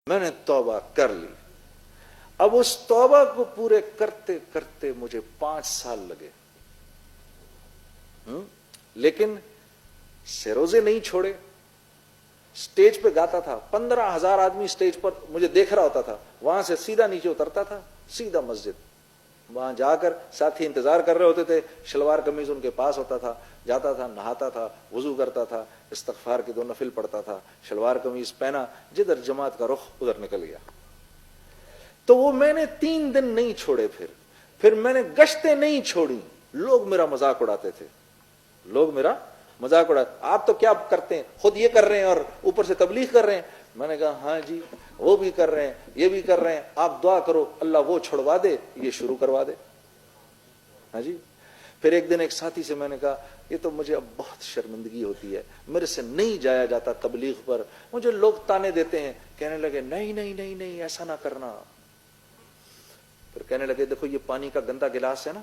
میں نے توبہ کر لی. اب اس توبہ کو پورے کرتے کرتے مجھے 5 سال لگے, لیکن سے روزے نہیں چھوڑے. سٹیج پہ گاتا تھا, 15,000 آدمی سٹیج پر مجھے دیکھ رہا ہوتا تھا, وہاں سے سیدھا نیچے اترتا تھا, سیدھا مسجد. وہاں جا کر ساتھی انتظار کر رہے ہوتے تھے, شلوار قمیض ان کے پاس ہوتا تھا, جاتا تھا, نہاتا تھا, وضو کرتا تھا, استغفار کے 2 نفل پڑھتا تھا, شلوار قمیض پہنا, جدھر جماعت کا رخ ادھر نکل گیا. تو وہ میں نے 3 دن نہیں چھوڑے. پھر میں نے گشتیں نہیں چھوڑی. لوگ میرا مذاق اڑاتے تھے, لوگ میرا مذاق اڑاتے, آپ تو کیا کرتے ہیں, خود یہ کر رہے ہیں اور اوپر سے تبلیغ کر رہے ہیں. میں نے کہا ہاں جی, وہ بھی کر رہے ہیں, یہ بھی کر رہے ہیں, آپ دعا کرو اللہ وہ چھڑوا دے, یہ شروع کروا دے. ہاں جی. پھر ایک دن ایک ساتھی سے میں نے کہا یہ تو مجھے اب بہت شرمندگی ہوتی ہے, میرے سے نہیں جایا جاتا تبلیغ پر, مجھے لوگ تانے دیتے ہیں. کہنے لگے نہیں نہیں نہیں نہیں ایسا نہ کرنا. پھر کہنے لگے دیکھو یہ پانی کا گندا گلاس ہے نا,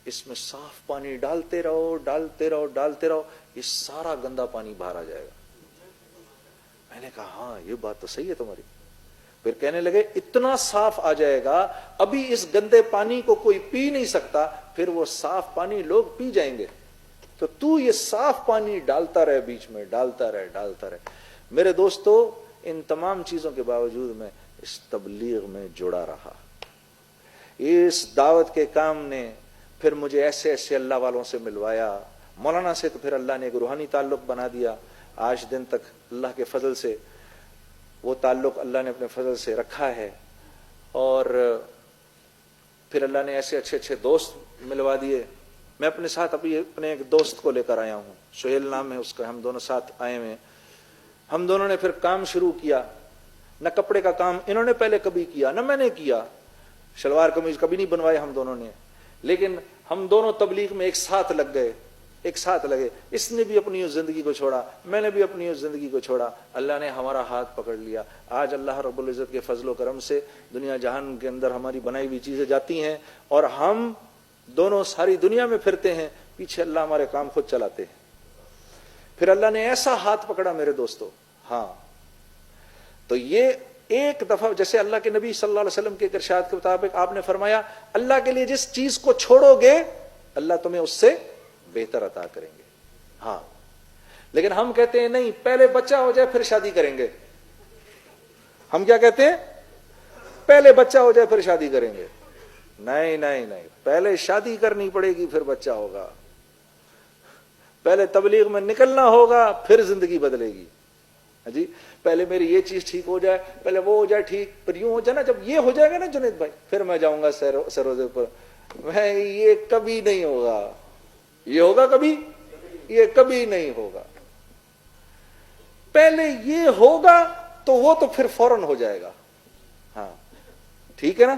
اس میں صاف پانی ڈالتے رہو ڈالتے رہو ڈالتے رہو, یہ سارا گندا پانی باہر آ جائے گا. میں نے کہا ہاں یہ بات تو صحیح ہے تمہاری. پھر کہنے لگے اتنا صاف آ جائے گا, ابھی اس گندے پانی کو کوئی پی نہیں سکتا, پھر وہ صاف پانی لوگ پی جائیں گے, تو یہ صاف پانی ڈالتا رہے, بیچ میں ڈالتا رہے ڈالتا رہے. میرے دوستو, ان تمام چیزوں کے باوجود میں اس تبلیغ میں جڑا رہا. اس دعوت کے کام نے پھر مجھے ایسے ایسے اللہ والوں سے ملوایا. مولانا سے تو پھر اللہ نے ایک روحانی تعلق بنا دیا. آج دن تک اللہ کے فضل سے وہ تعلق اللہ نے اپنے فضل سے رکھا ہے. اور پھر اللہ نے ایسے اچھے اچھے دوست ملوا دیے. میں اپنے ساتھ ابھی اپنے ایک دوست کو لے کر آیا ہوں, سہیل نام ہے اس کا, ہم دونوں ساتھ آئے ہوئے. ہم دونوں نے پھر کام شروع کیا. نہ کپڑے کا کام انہوں نے پہلے کبھی کیا, نہ میں نے کیا. شلوار قمیض کبھی نہیں بنوائے ہم دونوں نے, لیکن ہم دونوں تبلیغ میں ایک ساتھ لگ گئے, ایک ساتھ لگے. اس نے بھی اپنی اس زندگی کو چھوڑا, میں نے بھی اپنی اس زندگی کو چھوڑا. اللہ نے ہمارا ہاتھ پکڑ لیا. آج اللہ رب العزت کے فضل و کرم سے دنیا جہان کے اندر ہماری بنائی ہوئی چیزیں جاتی ہیں, اور ہم دونوں ساری دنیا میں پھرتے ہیں, پیچھے اللہ ہمارے کام خود چلاتے ہیں. پھر اللہ نے ایسا ہاتھ پکڑا میرے دوستو. ہاں, تو یہ ایک دفعہ جیسے اللہ کے نبی صلی اللہ علیہ وسلم کے ارشاد کے مطابق آپ نے فرمایا اللہ کے لیے جس چیز کو چھوڑو گے اللہ تمہیں اس سے بہتر عطا کریں گے. ہاں, لیکن ہم کہتے ہیں نہیں پہلے بچہ ہو جائے پھر شادی کریں گے. ہم کیا کہتے ہیں, پہلے بچہ ہو جائے پھر شادی کریں گے. نہیں نہیں نہیں, پہلے شادی کرنی پڑے گی پھر بچہ ہوگا. پہلے تبلیغ میں نکلنا ہوگا پھر زندگی بدلے گی. جی, پہلے میری یہ چیز ٹھیک ہو جائے, پہلے وہ ہو جائے ٹھیک, پھر یوں ہو جائے نا, جب یہ ہو جائے گا نا جنید بھائی, پھر میں جاؤں گا سروزے پر. میں یہ کبھی نہیں ہوگا. یہ ہوگا کبھی, یہ کبھی نہیں ہوگا. پہلے یہ ہوگا تو وہ تو پھر فوراً ہو جائے گا. ہاں ٹھیک ہے نا.